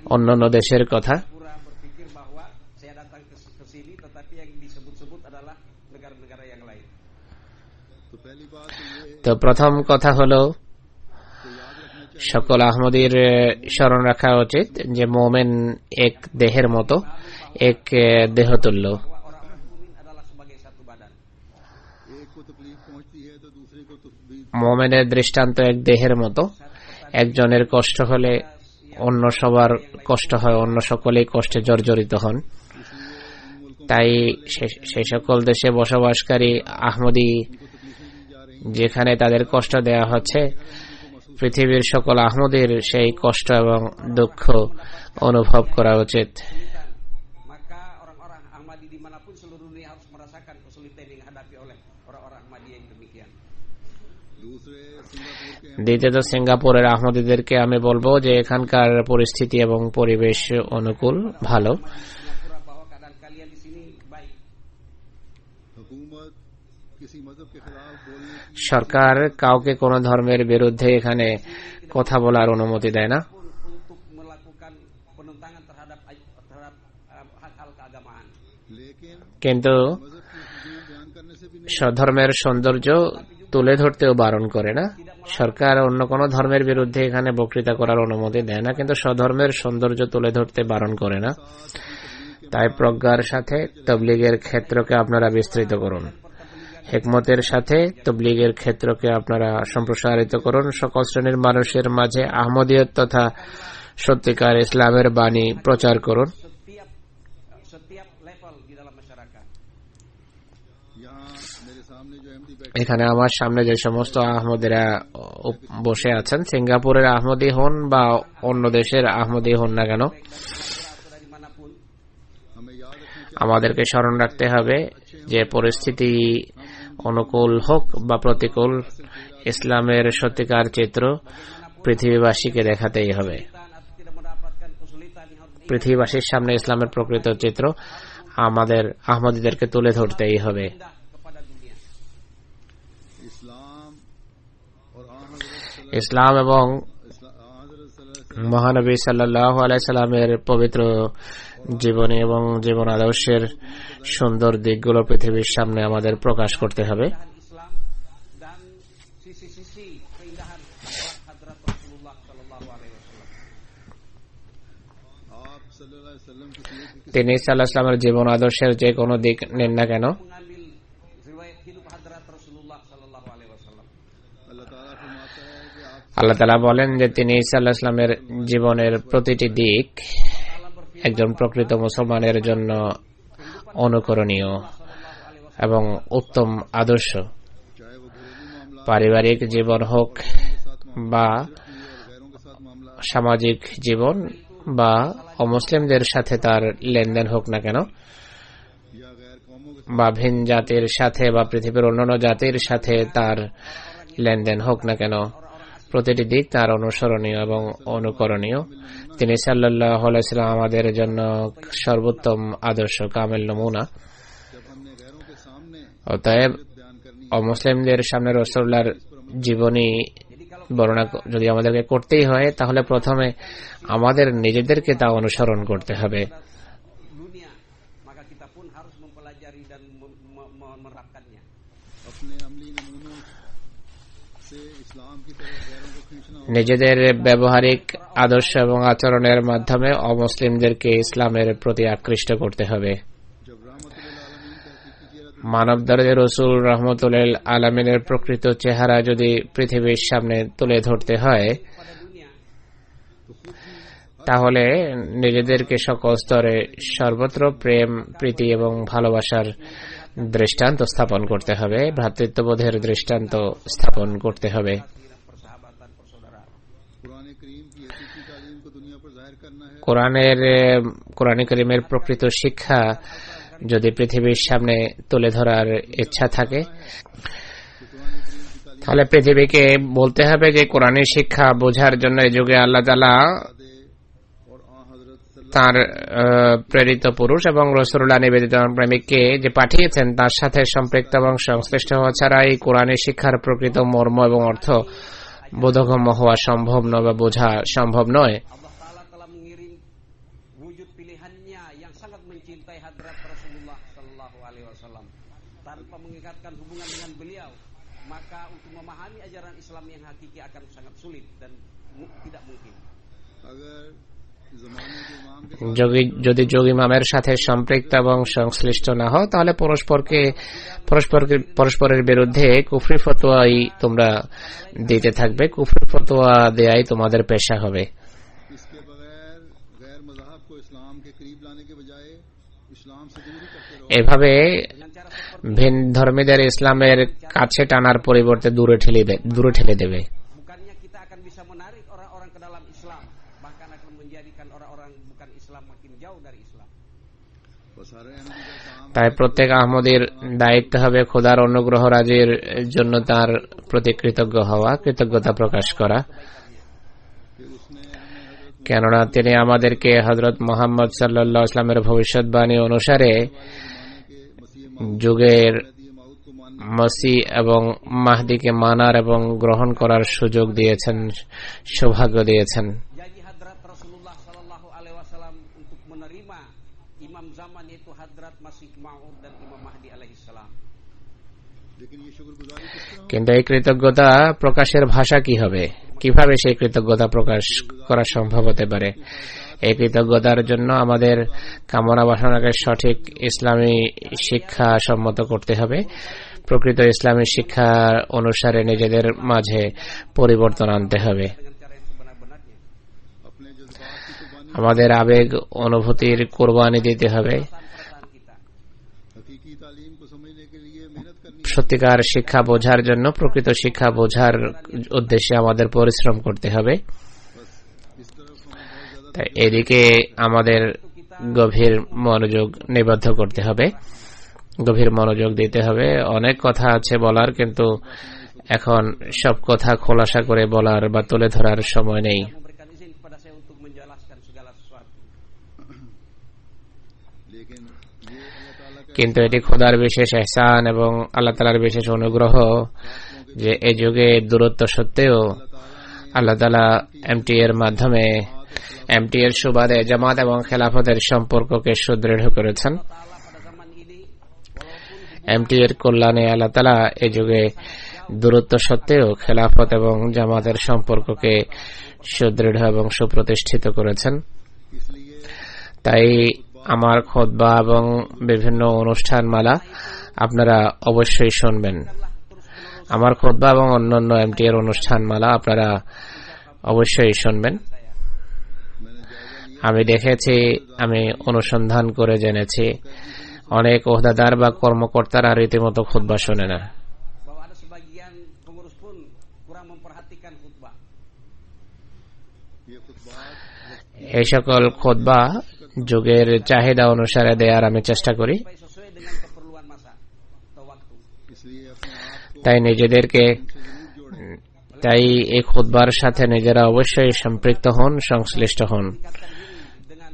অন্যান্য দেশের কথা। Pura berpikir bahwa saya datang ke sini tetapi yang disebut-sebut adalah negara-negara yang lain. तो पहली बात तो ये তো প্রথম কথা হলো সকল আহমদীর স্মরণ রাখা উচিত যে মোমেন এক দেহের মতো, এক দেহতুল্য। Orang mukmin adalah sebagai satu badan. एक को तकलीफ पहुंचती है तो दूसरे को भी মোমেনের দৃষ্টান্ত এক দেহের মতো। একজনের কষ্ট হলে অন্য সবার কষ্ট হয়, অন্য সকলেই কষ্টে জর্জরিত হন। তাই সেই সকল দেশে বসবাসকারী আহমদী যেখানে তাদের কষ্ট দেওয়া হচ্ছে, পৃথিবীর সকল আহমদীর সেই কষ্ট এবং দুঃখ অনুভব করা উচিত। Maka orang-orang Ahmadi dimanapun seluruh dunia harus merasakan kesulitan yang dihadapi oleh orang-orang Ahmadi yang demikian. दूसरे सिंगापुर के দ্বিতীয়ত সিঙ্গাপুরের আহমদীদেরকে আমি বলবো যে এখানকার পরিস্থিতি এবং পরিবেশ অনুকূল, ভালো। Singapura bahwa keadaan kalian di sini baik. हुकूमत किसी मजहब के खिलाफ बोलने की সরকার কাউকে কোনো ধর্মের বিরুদ্ধে এখানে কথা বলার অনুমতি দেয় না, Pun untuk melakukan penentangan terhadap hal-hal keagamaan. लेकिन কিন্তু मजहब की हुकूमत बयान करने से भी नहीं স্বধর্মের সৌন্দর্য তুলে ধরতেও বারণ করে না। সরকার অন্য কোনো ধর্মের বিরুদ্ধে এখানে বক্তৃতা করার অনুমতি দেয় না, কিন্তু স্বধর্মের সৌন্দর্য তুলে ধরতে বারণ করে না। তাই প্রজ্ঞার সাথে তবলিগের ক্ষেত্রকে আপনারা বিস্তৃত করুন, হিকমতের সাথে তবলিগের ক্ষেত্রকে আপনারা সম্প্রসারিত করুন। সকল শ্রেণীর মানুষের মাঝে আহমদিয়ত তথা সত্যিকার ইসলামের বাণী প্রচার করুন। Setiap level di dalam masyarakat. यहाँ मेरे सामने जो अहमदी बैठे এখানে আমার सामने যে সমস্ত আহমদীরা বসে আছেন, সিঙ্গাপুরের আহমদী হন বা অন্য দেশের আহমদী হন না কেন, Atau dari manapun, हमें याद रखना আমাদেরকে স্মরণ রাখতে হবে যে পরিস্থিতি অনুকূল হোক বা প্রতিকূল, ইসলামের সত্যিকার চিত্র পৃথিবীবাসীকে দেখাতেই হবে। atau tidak mendapatkan kesulitan yang harus পৃথিবীবাসীর সামনে ইসলামের প্রকৃত চিত্র আমাদের আহমদীদেরকে তুলে ধরতেই হবে। diindah kepada dunia. इस्लाम और ইসলাম এবং हजरत মহানবী সাল্লাল্লাহু আলাইহি সাল্লামের পবিত্র জীবনী এবং জীবন আদর্শের সুন্দর দিকগুলো পৃথিবীর সামনে আমাদের প্রকাশ করতে হবে। Islam dan sisi-sisi keindahan hadrat Rasulullah sallallahu alaihi wasallam. आप सल्लल्लाहु अलैहि वसल्लम की सीरत की তিনি সাল্লাল্লাহু আলাইহি সাল্লামের জীবন আদর্শের যে কোনো দিক নেন না কেন, Mengambil riwayat hidup hadrat Rasulullah sallallahu alaihi wasallam. अल्लाह ताला फरमाता है कि आप আল্লাহ তাআলা বলেন যে তিনি সাল্লাল্লাহু আলাইহি সাল্লামের জীবনের প্রতিটি দিক একজন প্রকৃত মুসলমানের জন্য অনুকরণীয় এবং উত্তম আদর্শ। चाहे वो घरेलू मामला পারিবারিক জীবন হোক বা गैरों के साथ मामला সামাজিক জীবন বা অমুসলিমদের সাথে তার লেনদেন হোক না কেন, या गैर कौमों के বা ভিন জাতির সাথে বা পৃথিবীর অন্যান্য জাতির সাথে তার লেনদেন হোক না কেন, প্রতিটি দিক তার অনুসরণীয় এবং অনুকরণীয়। তিনি সাল্লাল্লাহু আলাইহি সাল্লাম আমাদের জন্য সর্বোত্তম আদর্শ, কামেল নমুনা। जब हमने गैरों के सामने অতএব बयान करनी অমুসলিমদের সামনে রাসূলুল্লাহর জীবনী বর্ণনা যদি আমাদেরকে করতেই হয়, তাহলে প্রথমে আমাদের নিজেদেরকে তা অনুসরণ করতে হবে। Dunia, maka kita pun harus mempelajari dan menerapkannya. अपने अमली नमूनों से इस्लाम की तरफ गैरों को खींचना होगा। নিজেদের ব্যবহারিক আদর্শ এবং আচরণের মাধ্যমে অমুসলিমদেরকে ইসলামের প্রতি আকৃষ্ট করতে হবে। जब रहमतुल आलमीन का हकीकी चेहरा মানবদরদের রাসূল রাহমাতুল আলামিনের প্রকৃত চেহারা যদি পৃথিবীর সামনে তুলে ধরতে হয়, Pada dunia, তাহলে নিজেদেরকে সকল স্তরে সর্বত্র প্রেম, প্রীতি এবং ভালোবাসার দৃষ্টান্ত স্থাপন করতে হবে, ভ্রাতৃত্ববোধের দৃষ্টান্ত স্থাপন করতে হবে। persahabatan persaudaraan. पुराने करीम की हकीकी तालीम को दुनिया पर जाहिर करना है কোরআন কারীমের প্রকৃত শিক্ষা যদি পৃথিবীর সামনে তুলে ধরার ইচ্ছা থাকে, তাহলে পৃথিবীকে বলতে হবে যে কোরআনের শিক্ষা বোঝার জন্য এই যুগে আল্লাহ তাআলা তার প্রেরিত পুরুষ এবং রাসূলুল্লাহ নিবেদিত প্রেমিককে যে পাঠিয়েছেন তার সাথে সম্পৃক্ত এবং সংশ্লিষ্ট হওয়া ছাড়া এই কোরআনের শিক্ষার প্রকৃত মর্ম এবং অর্থ বোধগম্য হওয়া সম্ভব নয় বা বোঝা সম্ভব নয়। Allah Ta'ala telah mengirim wujud pilihannya yang sangat mencintai hadrat Rasulullah Sallallahu Alaihi Wasallam tanpa mengikatkan hubungan dengan beliau, maka untuk memahami ajaran Islam yang hakiki akan sangat sulit dan tidak mungkin. अगर ज़माने के इमाम के যদি যোগ ইমামের সাথে সম্পৃক্ত এবং সংশ্লিষ্ট না হও, তাহলে পরস্পরের বিরুদ্ধে কুফরি ফতোয়াই তোমরা দিতে থাকবে, কুফরি ফতোয়া দেয়াই তোমাদের পেশা হবে। इसके बगैर गैर मज़हब को इस्लाम के करीब लाने के बजाय इस्लाम से दूर करते रहो। এভাবে ভিন ধর্মীদের ইসলামের কাছে টানার পরিবর্তে দূরে ঠেলে দেবে। Bukannya kita akan bisa menarik orang-orang ke dalam Islam, bahkan akan menjadikan orang-orang bukan Islam makin jauh dari Islam. और सारे अहमदी का काम তাই প্রত্যেক আহমদীর দায়িত্ব হবে খোদার অনুগ্রহ রাজির জন্য তার প্রতি কৃতজ্ঞ হওয়া, কৃতজ্ঞতা প্রকাশ করা, कि उसने हमें हज़रत কেননা তিনি আমাদেরকে হযরত মুহাম্মদ সাল্লাল্লাহু আলাইহি ওয়াসাল্লামের ভবিষ্যৎবাণী অনুসারে के मसीह যুগের माऊद को मानने মসিহ এবং মাহদিকে মানার এবং গ্রহণ করার সুযোগ দিয়েছেন, সৌভাগ্য দিয়েছেন। Janji hadrat Rasulullah Sallallahu Alaihi Wasallam untuk menerima imam zaman yaitu hadrat Masih Maud dan Imam Mahdi alaihissalam. लेकिन ये शुक्रगुजारी किस तरह কিন্তু এই কৃতজ্ঞতা প্রকাশের ভাষা কি হবে, কিভাবে সেই কৃতজ্ঞতা প্রকাশ করা সম্ভব হতে পারে? এই কৃতজ্ঞতার জন্য আমাদের কামনা বাসনাকে সঠিক ইসলামী শিক্ষা সম্মত করতে হবে, প্রকৃত ইসলামী শিক্ষা অনুসারে নিজেদের মাঝে পরিবর্তন আনতে হবে, Dengan cara yang sebenar-benarnya. अपने जज्बात की कुर्बानी আমাদের আবেগ অনুভূতির কোরবানি দিতে হবে, Perasaan kita. हकीकी तालीम को समझने के लिए मेहनत करनी সত্যিকার শিক্ষা বোঝার জন্য, প্রকৃত শিক্ষা বোঝার উদ্দেশ্যে আমাদের পরিশ্রম করতে হবে। इस तरफ हमें बहुत ज्यादा তাই এদিকে আমাদের গভীর মনোযোগ নিবদ্ধ করতে হবে, গভীর মনোযোগ দিতে হবে। অনেক কথা আছে বলার, কিন্তু এখন সব কথা খোলাসা করে বলার বা তুলে ধরার সময় নেই। Memberikan izin kepada saya untuk menjelaskan segala sesuatu. लेकिन ये अल्लाह ताला का কিন্তু এটি খোদার বিশেষ এহসান এবং আল্লাহ তাআলার বিশেষ অনুগ্রহ যে এই যুগে দূরত্ব সত্ত্বেও আল্লাহ তাআলা এমটি এর মাধ্যমে, এমটি এর সুবাদে জামাত এবং খেলাফতের সম্পর্ককে সুদৃঢ় করেছেন। Ta'ala pada zaman ini walaupun MT এর কল্যাণে আল্লাহ তাআলা এই যুগে দূরত্ব সত্ত্বেও খেলাফত এবং জামাতের সম্পর্ককে সুদৃঢ় এবং সুপ্রতিষ্ঠিত করেছেন। इसलिए তাই আমার খুতবা এবং বিভিন্ন অনুষ্ঠানমালা আপনারা অবশ্যই শুনবেন। আমার খুতবা এবং অন্যান্য এমটি এর অনুষ্ঠানমালা আপনারা অবশ্যই শুনবেন। আমি দেখেছি, আমি অনুসন্ধান করে জেনেছি, অনেক ওহদাদার বা কর্মকর্তারা রীতিমতো খুতবা শোনে না। bahwa ada sebagian pengurus pun kurang memperhatikan khutbah. ये खुतबात এই সকল খুতবা যুগের চাহিদা অনুসারে দেওয়ার আমি চেষ্টা করি। Supaya sesuai dengan keperluan masa atau waktu. इसलिए अपने आप को তাই নিজেদেরকে, তাই এই খুতবার সাথে নিজেরা অবশ্যই সম্পৃক্ত হন, সংশ্লিষ্ট হন, Ikatkan diri dengan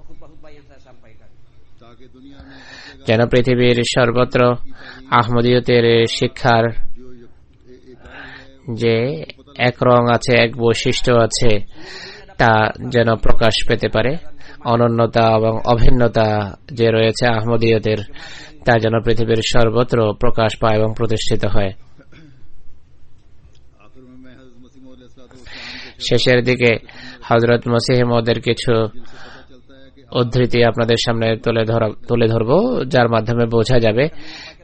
khutbah-khutbah yang saya sampaikan. ताकि दुनिया में हर जगह যেন পৃথিবীর সর্বত্র আহমদীয়তের শিক্ষার जो एक है যে এক রং আছে, এক বৈশিষ্ট্য আছে, তা যেন প্রকাশ পেতে পারে। অনন্যতা এবং অভিন্নতা যে রয়েছে আহমদীয়তের, তা যেন পৃথিবীর সর্বত্র প্রকাশ পায় এবং প্রতিষ্ঠিত হয়। आखिर में मैं हज़रत मसीह मौद अलैहिस्सलाम के শেষের দিকে হযরত মসিহ মওদের কিছু से पता चलता है कि উদ্ধৃতি আপনাদের সামনে তুলে ধরব, যার মাধ্যমে বোঝা যাবে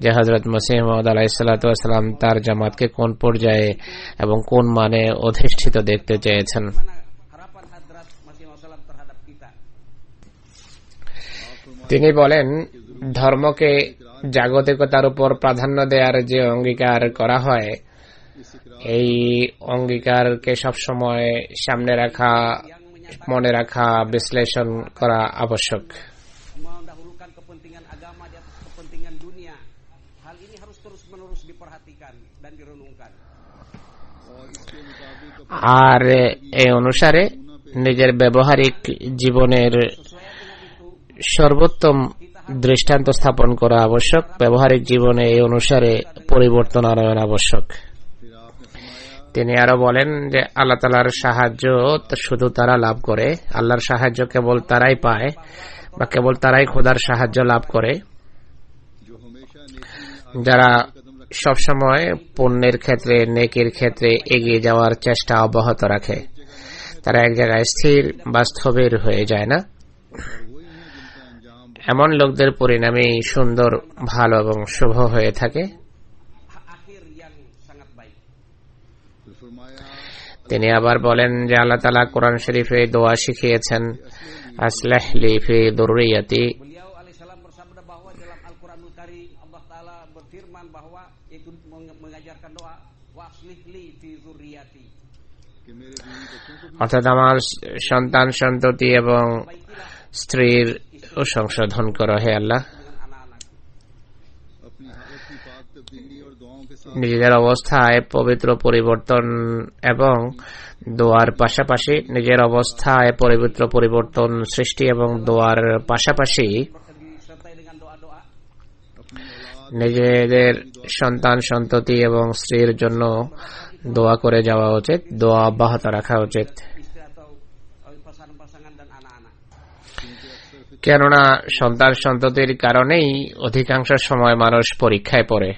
যে হযরত মসিহ মওদ আলাইহিস সালাতু ওয়াস সালাম তার জামাতকে কোন পর্যায়ে এবং কোন মানে অধিষ্ঠিত দেখতে চেয়েছেন। Mana harapan hadrat Masih Maud Salam terhadap kita. তিনি বলেন, ধর্মকে জাগতিকতার উপর প্রাধান্য দেওয়ার যে অঙ্গীকার করা হয়, এই অঙ্গীকারকে সবসময় সামনে রাখা, মনে রাখা, বিশ্লেষণ করা আবশ্যক। mendahulukan kepentingan agama di atas kepentingan dunia. Hal ini harus terus-menerus diperhatikan dan direnungkan. আর এই অনুসারে নিজের ব্যবহারিক জীবনের সর্বোত্তম দৃষ্টান্ত স্থাপন করা আবশ্যক। ব্যবহারিক জীবনে এই অনুসারে পরিবর্তন আনয়ন আবশ্যক। তিনি আরো বলেন যে আল্লাহ তাআলার সাহায্য শুধু তারা লাভ করে, আল্লাহর সাহায্য কেবল তারাই পায় বা কেবল তারাই খোদার সাহায্য লাভ করে যারা সবসময় পুণ্যের ক্ষেত্রে, নেকির ক্ষেত্রে এগিয়ে যাওয়ার চেষ্টা অব্যাহত রাখে। তারা এক জায়গায় স্থির বা স্থবির হয়ে যায় না। এমন লোকদের পরিণামই সুন্দর, ভালো এবং শুভ হয়ে থাকে। তিনি আবার বলেন যে আল্লাহ তাআলা কোরআন শরীফে দোয়া শিখিয়েছেন, আসলিহ লি ফি যুররিয়াতি। Beliau alaihissalam bersabda bahwa dalam Al-Qur'anul Karim Allah Ta'ala berfirman bahwa itu mengajarkan doa wa aslih li fi dzurriyyati. অর্থাৎ আমার সন্তান সন্ততি এবং স্ত্রীর সংশোধন করো হে আল্লাহ। নিজেদের অবস্থায় পবিত্র পরিবর্তন এবং দোয়ার পাশাপাশি, নিজের অবস্থায় পবিত্র পরিবর্তন সৃষ্টি এবং দোয়ার পাশাপাশি নিজেদের সন্তান সন্ততি এবং স্ত্রীর জন্য দোয়া করে যাওয়া উচিত, দোয়া অব্যাহত রাখা উচিত। কেননা সন্তান সন্ততির কারণেই অধিকাংশ সময় মানুষ পরীক্ষায় পড়ে।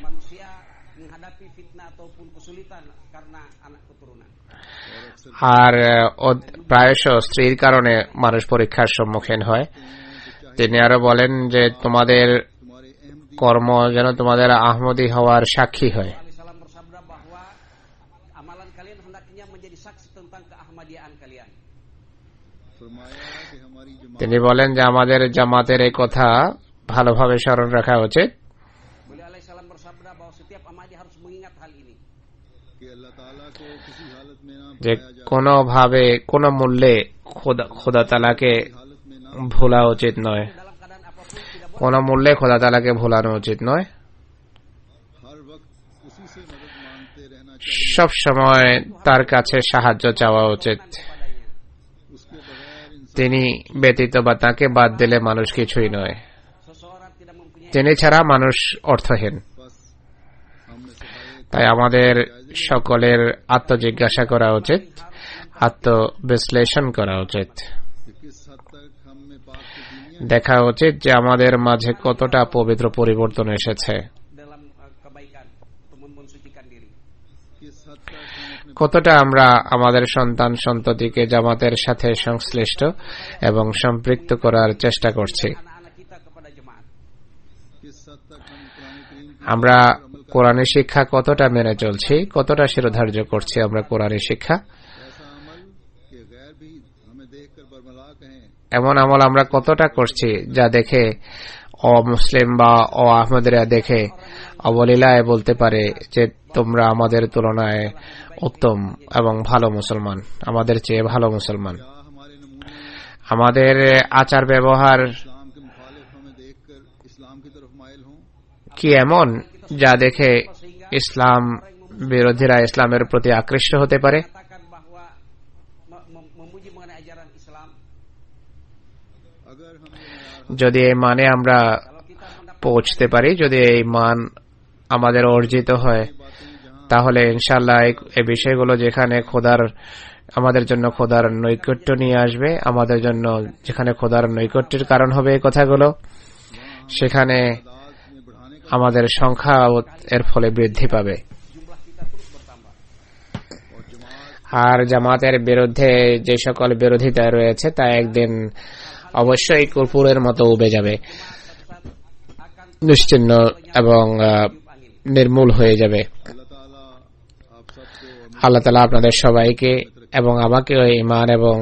আর প্রায়শ স্ত্রীর কারণে মানুষ পরীক্ষার সম্মুখীন হয়। তিনি আরো বলেন যে তোমাদের কর্ম যেন তোমাদের আহমদী হওয়ার সাক্ষী হয়। তিনি বলেন যে আমাদের জামাতের এই কথা ভালোভাবে স্মরণ রাখা উচিত যে কোনোভাবে, কোন মূল্যে খোদা তাআলাকে ভোলা উচিত নয়, কোন মূল্যে খোদা তাআলাকে ভোলানো উচিত নয়। সব সময় তার কাছে সাহায্য চাওয়া উচিত। তিনি ব্যতীত বা তাকে বাদ দিলে মানুষ কিছুই নয়। তিনি ছাড়া মানুষ অর্থহীন। তাই আমাদের সকলের আত্মজিজ্ঞাসা করা উচিত, আত্মবিশ্লেষণ করা উচিত, দেখা উচিত যে আমাদের মাঝে কতটা পবিত্র পরিবর্তন এসেছে, কতটা আমরা আমাদের সন্তান সন্ততিকে জামাতের সাথে সংশ্লিষ্ট এবং সম্পৃক্ত করার চেষ্টা করছি। আমরা কোরআনী শিক্ষা কতটা মেনে চলছি, কতটা শিরোধার্য করছি আমরা কোরআনী শিক্ষা। এমন আমল আমরা কতটা করছি যা দেখে অমুসলিম বা আহমদীরা দেখে অবলীলায় বলতে পারে যে তোমরা আমাদের তুলনায় উত্তম এবং ভালো মুসলমান, আমাদের চেয়ে ভালো মুসলমান। আমাদের আচার ব্যবহার কি এমন যা দেখে ইসলাম বিরোধীরা ইসলামের প্রতি আকৃষ্ট হতে পারে? যদি এই মানে আমরা পৌঁছতে পারি, যদি এই মান আমাদের অর্জিত হয়, তাহলে ইনশাআল্লাহ এই বিষয়গুলো যেখানে আমাদের জন্য খোদার নৈকট্য নিয়ে আসবে, আমাদের জন্য যেখানে খোদার নৈকট্যের কারণ হবে এই কথাগুলো, সেখানে আমাদের সংখ্যা এর ফলে বৃদ্ধি পাবে। আর জামাতের বিরুদ্ধে যে সকল বিরোধিতা রয়েছে তা একদিন অবশ্যই কর্পূরের মতো উবে যাবে, নিশ্চিহ্ন এবং নির্মূল হয়ে যাবে। আল্লাহ তাআলা আপনাদের সবাইকে এবং আমাকেও ঈমান এবং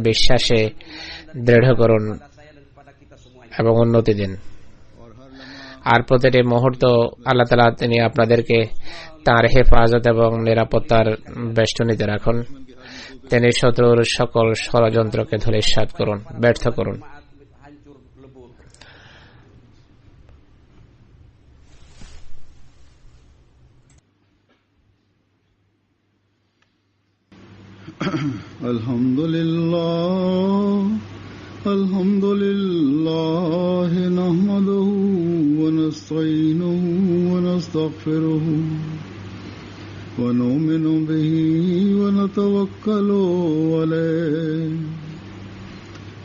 বিশ্বাসে দৃঢ় করুন এবং উন্নতি দিন। আর প্রতিটি মুহূর্ত আল্লাহ তাআলা তিনি আপনাদেরকে তাঁর হেফাজত এবং নিরাপত্তার বেষ্টনীতে রাখুন। তিনি শত্রুর সকল ষড়যন্ত্রকে ধূলিসাৎ করুন, ব্যর্থ করুন। hancur lebur. الحمد لله نحمده ونستعينه ونستغفره ونؤمن به ونتوكل عليه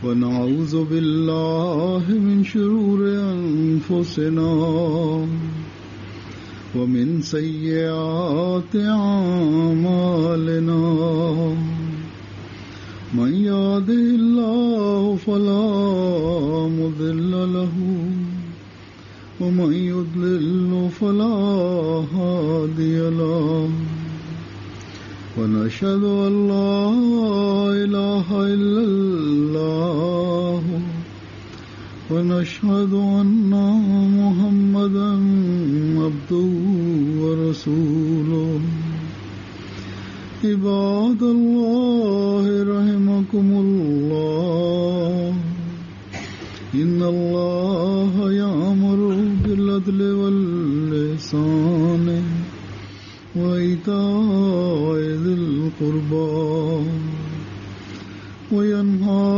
ونعوذ بالله من شرور أنفسنا ومن سيئات أعمالنا من يهده الله فلا مضل له ومن يضلل فلا هادي له ونشهد أن لا إله إلا الله ونشهد أن محمدا عبده ورسوله عباد الله رحمكم الله إن الله يأمر بالعدل والإحسان وإيتاء ذي القربى وينهى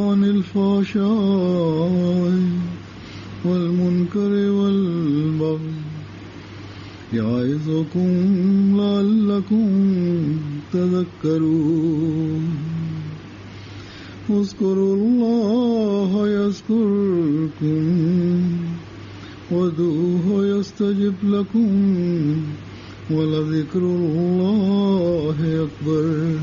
عن الفحشاء والمنكر والبغي يعظكم لعلكم تذكرون اذكروا الله يذكركم وادعوه يستجب لكم ولذكر الله أكبر.